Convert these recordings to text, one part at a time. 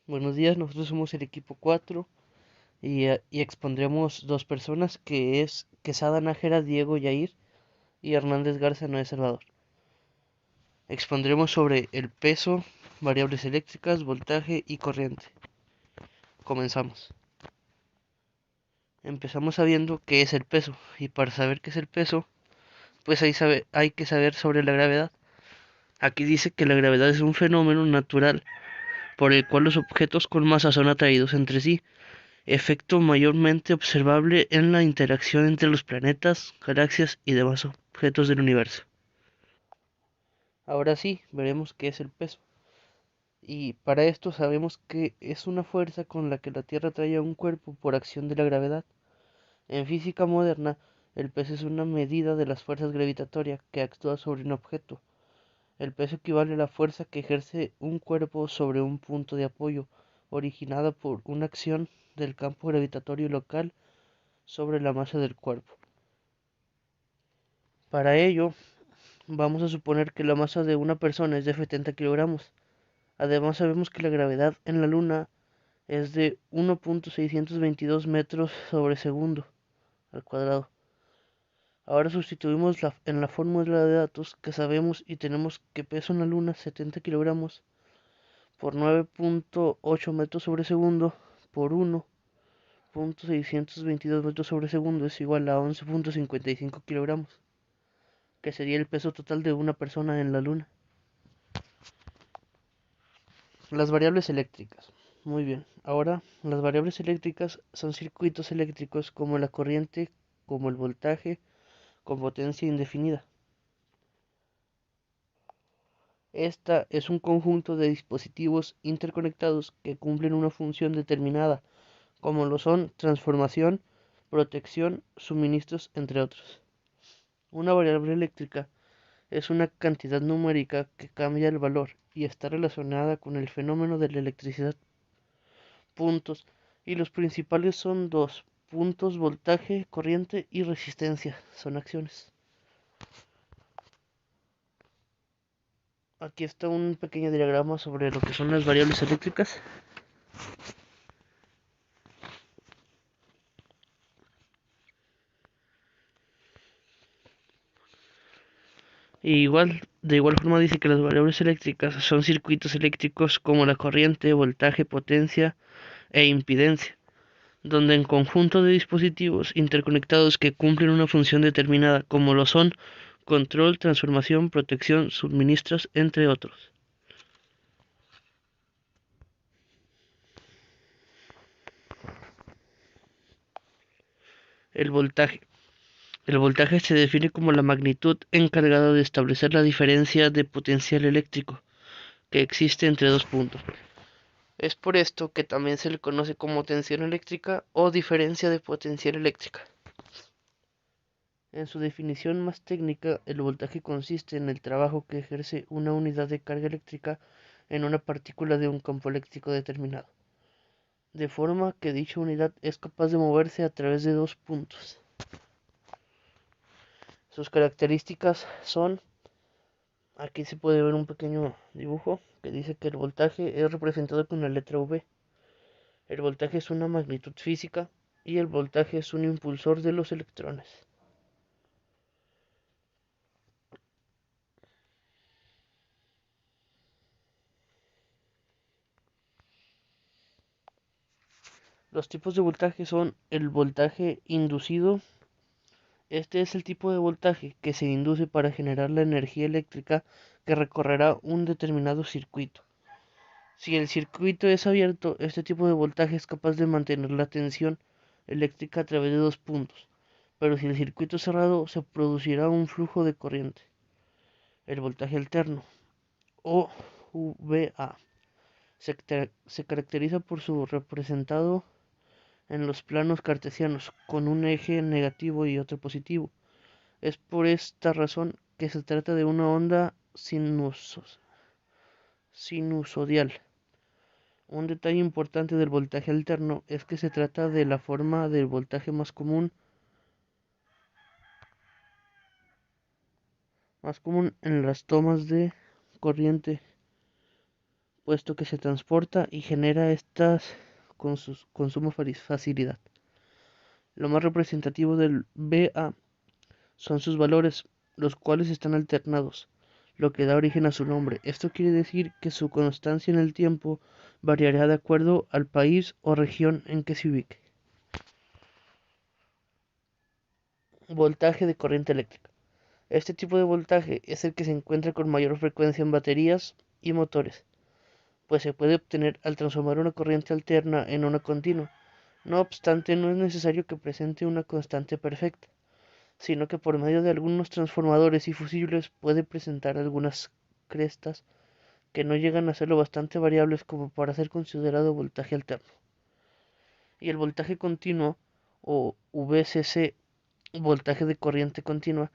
Buenos días, nosotros somos el equipo 4 y expondremos dos personas que es Quesada Nájera Diego Yair y Hernández Garza Noé Salvador. Expondremos sobre el peso, variables eléctricas, voltaje y corriente. Comenzamos. Empezamos sabiendo qué es el peso y para saber qué es el peso, pues hay que saber sobre la gravedad. Aquí dice que la gravedad es un fenómeno natural por el cual los objetos con masa son atraídos entre sí, efecto mayormente observable en la interacción entre los planetas, galaxias y demás objetos del universo. Ahora sí, veremos qué es el peso. Y para esto sabemos que es una fuerza con la que la Tierra atrae a un cuerpo por acción de la gravedad. En física moderna, el peso es una medida de las fuerzas gravitatorias que actúa sobre un objeto. El peso equivale a la fuerza que ejerce un cuerpo sobre un punto de apoyo, originada por una acción del campo gravitatorio local sobre la masa del cuerpo. Para ello, vamos a suponer que la masa de una persona es de 70 kilogramos. Además, sabemos que la gravedad en la Luna es de 1.622 metros sobre segundo al cuadrado. Ahora sustituimos en la fórmula de datos que sabemos y tenemos que peso en la Luna 70 kilogramos por 9.8 metros sobre segundo por 1.622 metros sobre segundo es igual a 11.55 kilogramos, que sería el peso total de una persona en la Luna. Las variables eléctricas. Muy bien. Ahora, las variables eléctricas son circuitos eléctricos como la corriente, como el voltaje, con potencia indefinida. Esta es un conjunto de dispositivos interconectados que cumplen una función determinada, como lo son transformación, protección, suministros, entre otros. Una variable eléctrica es una cantidad numérica que cambia el valor y está relacionada con el fenómeno de la electricidad. Puntos, y los principales son dos puntos: voltaje, corriente y resistencia, son acciones. Aquí está un pequeño diagrama sobre lo que son las variables eléctricas. De igual forma dice que las variables eléctricas son circuitos eléctricos como la corriente, voltaje, potencia e impedancia, donde en conjunto de dispositivos interconectados que cumplen una función determinada, como lo son control, transformación, protección, suministros, entre otros. El voltaje. El voltaje se define como la magnitud encargada de establecer la diferencia de potencial eléctrico que existe entre dos puntos. Es por esto que también se le conoce como tensión eléctrica o diferencia de potencial eléctrica. En su definición más técnica, el voltaje consiste en el trabajo que ejerce una unidad de carga eléctrica en una partícula de un campo eléctrico determinado, de forma que dicha unidad es capaz de moverse a través de dos puntos. Sus características son: aquí se puede ver un pequeño dibujo que dice que el voltaje es representado con la letra V. El voltaje es una magnitud física y el voltaje es un impulsor de los electrones. Los tipos de voltaje son el voltaje inducido. Este es el tipo de voltaje que se induce para generar la energía eléctrica que recorrerá un determinado circuito. Si el circuito es abierto, este tipo de voltaje es capaz de mantener la tensión eléctrica a través de dos puntos, pero si el circuito es cerrado, se producirá un flujo de corriente. El voltaje alterno, o VA, se caracteriza por su representado en los planos cartesianos, con un eje negativo y otro positivo. Es por esta razón que se trata de una onda sinusoidal. Un detalle importante del voltaje alterno es que se trata de la forma del voltaje más común en las tomas de corriente puesto que se transporta y genera estas con suma facilidad. Lo más representativo del Va son sus valores, los cuales están alternados, lo que da origen a su nombre. Esto quiere decir que su constancia en el tiempo variará de acuerdo al país o región en que se ubique. Voltaje de corriente eléctrica. Este tipo de voltaje es el que se encuentra con mayor frecuencia en baterías y motores, pues se puede obtener al transformar una corriente alterna en una continua. No obstante, no es necesario que presente una constante perfecta, sino que por medio de algunos transformadores y fusibles puede presentar algunas crestas que no llegan a ser lo bastante variables como para ser considerado voltaje alterno. Y el voltaje continuo o VCC, voltaje de corriente continua,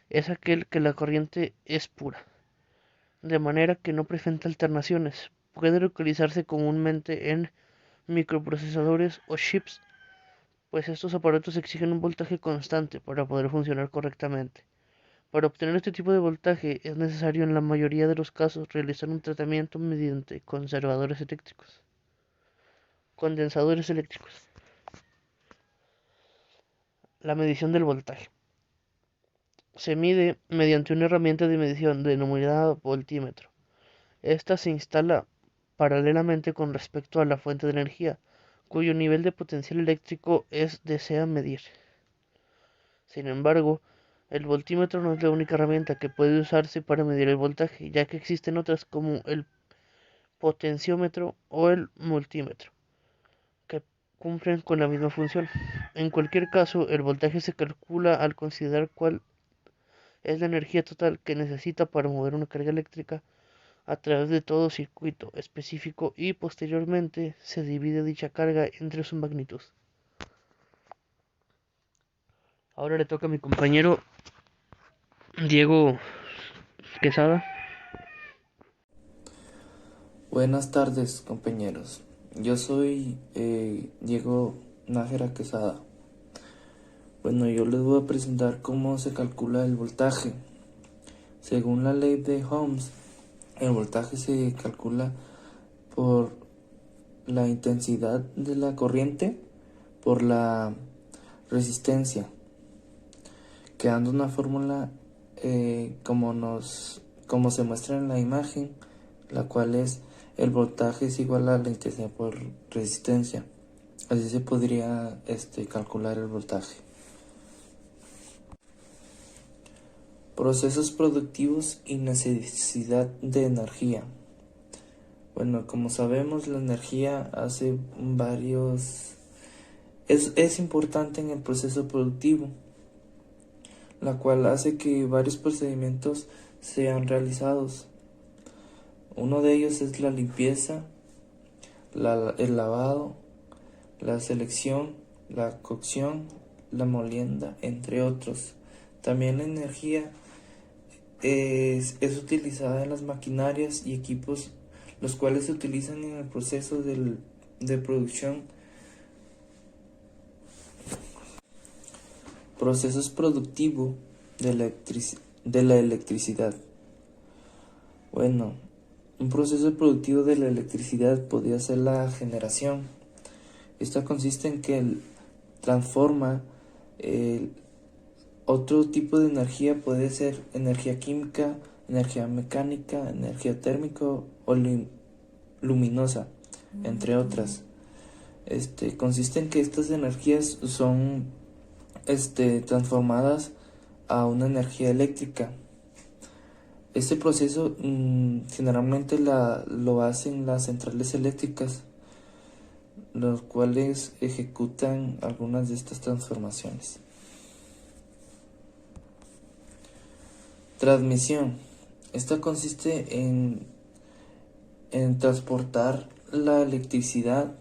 es aquel que la corriente es pura, de manera que no presenta alternaciones. Puede localizarse comúnmente en microprocesadores o chips, pues estos aparatos exigen un voltaje constante para poder funcionar correctamente. Para obtener este tipo de voltaje es necesario en la mayoría de los casos realizar un tratamiento mediante conservadores eléctricos, condensadores eléctricos. La medición del voltaje se mide mediante una herramienta de medición denominada voltímetro. Esta se instala paralelamente con respecto a la fuente de energía, cuyo nivel de potencial eléctrico desea medir. Sin embargo, el voltímetro no es la única herramienta que puede usarse para medir el voltaje, ya que existen otras como el potenciómetro o el multímetro, que cumplen con la misma función. En cualquier caso, el voltaje se calcula al considerar cuál es la energía total que necesita para mover una carga eléctrica a través de todo circuito específico y posteriormente se divide dicha carga entre su magnitud. Ahora le toca a mi compañero Diego Quesada. Buenas tardes, compañeros. Yo soy Diego Nájera Quesada. Bueno, yo les voy a presentar cómo se calcula el voltaje. Según la ley de Ohms, el voltaje se calcula por la intensidad de la corriente por la resistencia, quedando una fórmula como se muestra en la imagen, la cual es el voltaje es igual a la intensidad por resistencia. Así se podría calcular el voltaje. Procesos productivos y necesidad de energía. Bueno, como sabemos, la energía es importante en el proceso productivo, la cual hace que varios procedimientos sean realizados. Uno de ellos es la limpieza, el lavado, la selección, la cocción, la molienda, entre otros. También la energía es utilizada en las maquinarias y equipos, los cuales se utilizan en el proceso de producción. Procesos productivos de la electricidad. Bueno, un proceso productivo de la electricidad podría ser la generación. Esta consiste en que transforma otro tipo de energía, puede ser energía química, energía mecánica, energía térmica o luminosa, entre otras. Consiste en que estas energías son transformadas a una energía eléctrica. Este proceso generalmente lo hacen las centrales eléctricas, los cuales ejecutan algunas de estas transformaciones. Transmisión. Esta consiste en transportar la electricidad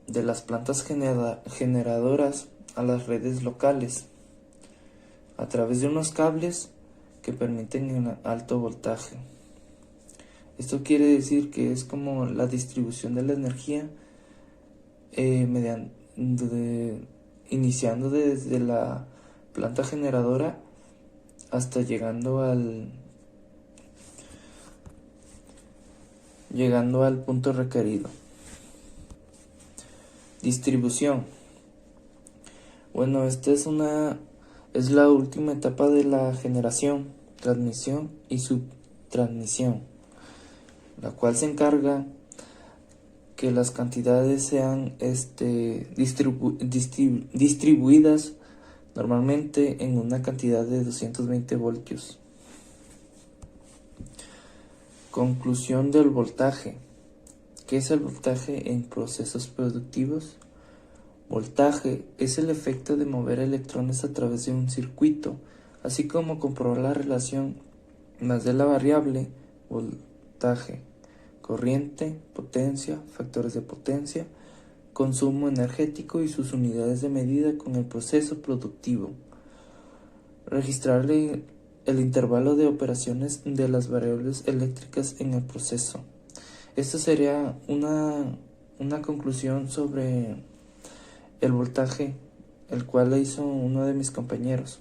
de las plantas generadoras a las redes locales a través de unos cables que permiten un alto voltaje. Esto quiere decir que es como la distribución de la energía iniciando desde la planta generadora hasta llegando llegando al punto requerido. Distribución. Bueno, esta es la última etapa de la generación, transmisión y subtransmisión, la cual se encarga que las cantidades sean distribuidas normalmente en una cantidad de 220 voltios. Conclusión del voltaje. ¿Qué es el voltaje en procesos productivos? Voltaje es el efecto de mover electrones a través de un circuito, así como comprobar la relación más de la variable voltaje, corriente, potencia, factores de potencia, consumo energético y sus unidades de medida con el proceso productivo. Registrar el intervalo de operaciones de las variables eléctricas en el proceso. Esta sería una conclusión sobre el voltaje, el cual le hizo uno de mis compañeros.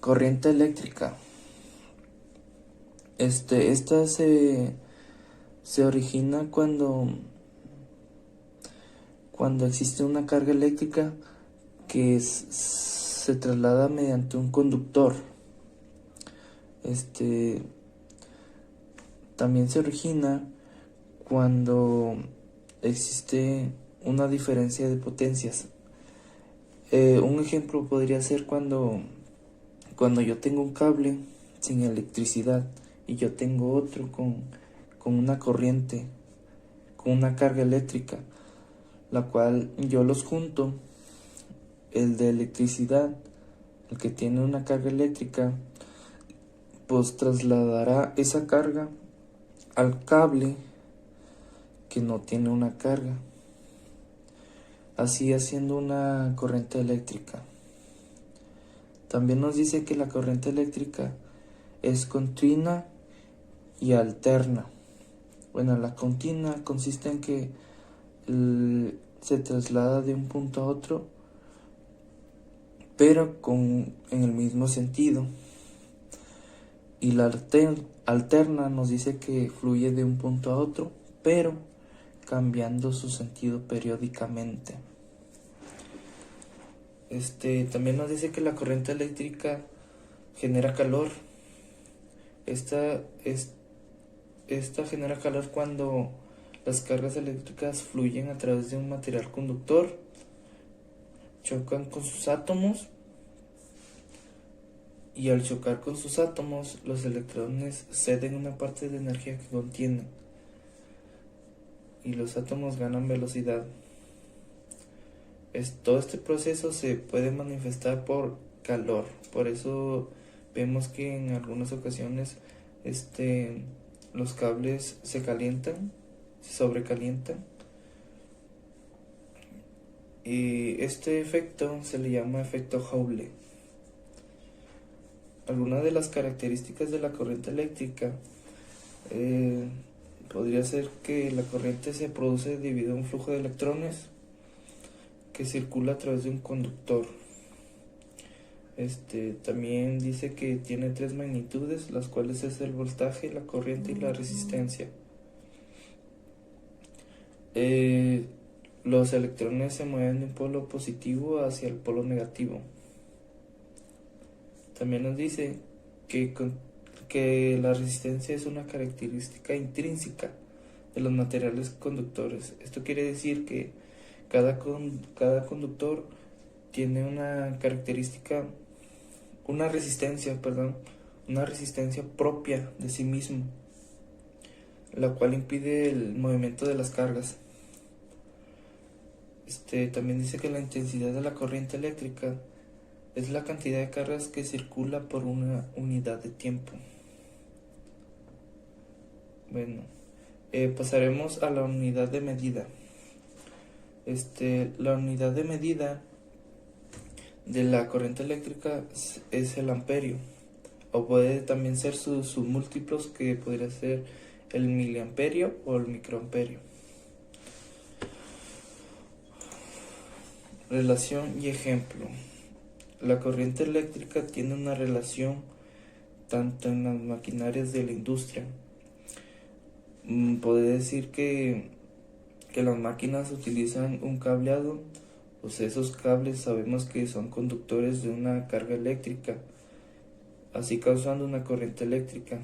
Corriente eléctrica. Esta se origina cuando existe una carga eléctrica que se traslada mediante un conductor. También se origina cuando existe una diferencia de potencias. Un ejemplo podría ser cuando yo tengo un cable sin electricidad y yo tengo otro con una corriente, con una carga eléctrica, la cual yo los junto. El de electricidad, el que tiene una carga eléctrica, pues trasladará esa carga al cable que no tiene una carga, así haciendo una corriente eléctrica. También nos dice que la corriente eléctrica es continua y alterna. Bueno, la continua consiste en que se traslada de un punto a otro, pero en el mismo sentido. Y la alterna nos dice que fluye de un punto a otro, pero cambiando su sentido periódicamente. También nos dice que la corriente eléctrica genera calor. Esta genera calor cuando las cargas eléctricas fluyen a través de un material conductor, chocan con sus átomos, y al chocar con sus átomos, los electrones ceden una parte de energía que contienen y los átomos ganan velocidad. Todo este proceso se puede manifestar por calor. Por eso vemos que en algunas ocasiones los cables se calientan, se sobrecalientan, y este efecto se le llama efecto Joule. Algunas de las características de la corriente eléctrica podría ser que la corriente se produce debido a un flujo de electrones que circula a través de un conductor. También dice que tiene 3 magnitudes, las cuales es el voltaje, la corriente y la resistencia. Los electrones se mueven de un polo positivo hacia el polo negativo. También nos dice que la resistencia es una característica intrínseca de los materiales conductores. Esto quiere decir que cada conductor tiene una resistencia propia de sí mismo, la cual impide el movimiento de las cargas. También dice que la intensidad de la corriente eléctrica es la cantidad de cargas que circula por una unidad de tiempo. Bueno, pasaremos a la unidad de medida. La unidad de medida de la corriente eléctrica es el amperio, o puede también ser sus múltiplos, que podría ser el miliamperio o el microamperio. Relación y ejemplo. La corriente eléctrica tiene una relación tanto en las maquinarias de la industria. Podría decir que las máquinas utilizan un cableado, pues esos cables sabemos que son conductores de una carga eléctrica, así causando una corriente eléctrica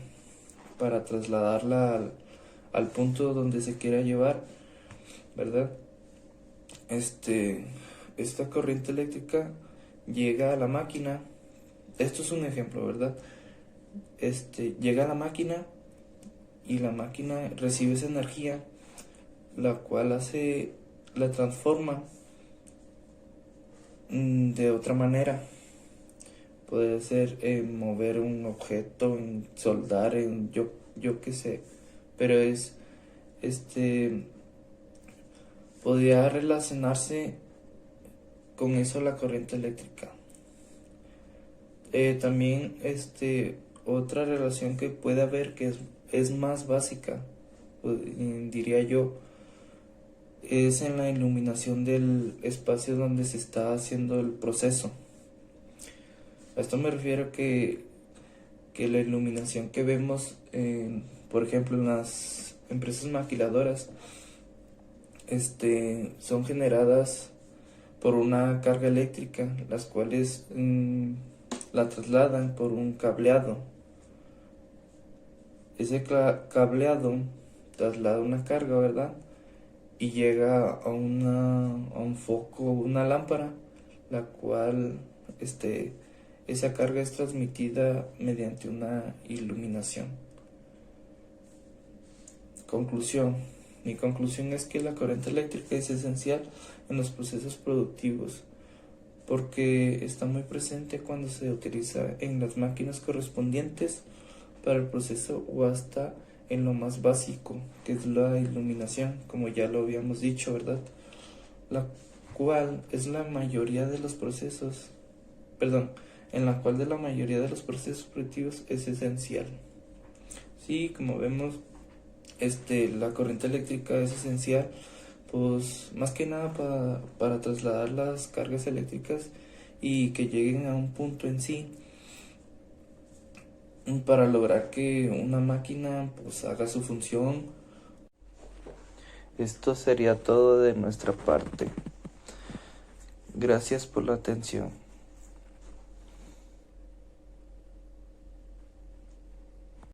para trasladarla al punto donde se quiera llevar, ¿verdad? Esta corriente eléctrica llega a la máquina. Esto es un ejemplo, ¿verdad? Llega a la máquina y la máquina recibe esa energía, la cual la transforma de otra manera. Puede ser mover un objeto, en soldar, en yo qué sé, pero podría relacionarse con eso la corriente eléctrica. También otra relación que puede haber que es más básica, diría yo, es en la iluminación del espacio donde se está haciendo el proceso. A esto me refiero que la iluminación que vemos, por ejemplo, en las empresas maquiladoras, son generadas por una carga eléctrica, las cuales la trasladan por un cableado. Ese cableado traslada una carga, ¿verdad? Y llega a un foco, una lámpara, la cual esa carga es transmitida mediante una iluminación. Conclusión. Mi conclusión es que la corriente eléctrica es esencial en los procesos productivos porque está muy presente cuando se utiliza en las máquinas correspondientes para el proceso o hasta en lo más básico, que es la iluminación, como ya lo habíamos dicho, ¿verdad? La cual es la mayoría de los procesos, en la cual de la mayoría de los procesos productivos es esencial. Sí, como vemos, la corriente eléctrica es esencial, pues más que nada para trasladar las cargas eléctricas y que lleguen a un punto en sí, para lograr que una máquina pues haga su función. Esto sería todo de nuestra parte. Gracias por la atención.